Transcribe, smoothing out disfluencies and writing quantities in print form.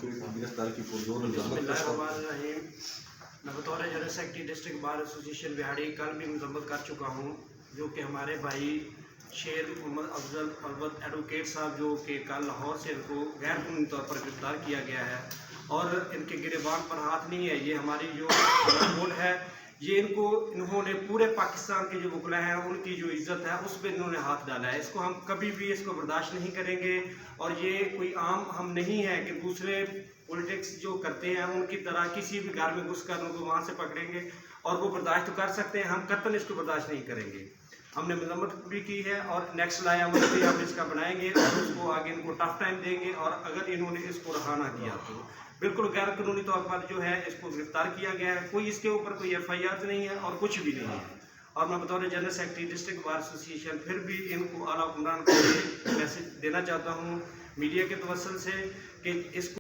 गिरफ्तारी की पुरजोर बिस्मिल्लाहिर्रहमानिर्रहीम। मैं बतौर general secretary district bar association बिहाड़ी कल भी मजम्मत कर चुका हूँ, जो कि हमारे भाई शेर मोहम्मद अफजल अलवत एडवोकेट साहब जो कि कल लाहौर से इनको गैर कानूनी तौर पर गिरफ्तार किया गया है और इनके गिरबान पर हाथ नहीं है। ये हमारी जो बोल है, ये इन्होंने पूरे पाकिस्तान के जो वकला हैं उनकी जो इज़्ज़त है उस पर इन्होंने हाथ डाला है। इसको हम कभी भी इसको बर्दाश्त नहीं करेंगे और ये कोई आम हम नहीं है कि दूसरे पॉलिटिक्स जो करते हैं उनकी तरह किसी भी घर में घुस कर उनको वहाँ से पकड़ेंगे और वो बर्दाश्त तो कर सकते हैं, हम कतई इसको बर्दाश्त नहीं करेंगे। हमने मजम्मत भी की है और नेक्स्ट लाया अमल भी हम इसका बनाएंगे और उसको आगे इनको टफ टाइम देंगे। और अगर इन्होंने इसको रहा ना किया तो बिल्कुल गैर कानूनी तौर पर जो है इसको गिरफ्तार किया गया है, कोई इसके ऊपर कोई FIR नहीं है और कुछ भी नहीं है। और मैं बतौर general secretary district bar association फिर भी इनको आला हुक्मरान को मैसेज देना चाहता हूँ मीडिया के तवसल से कि इसको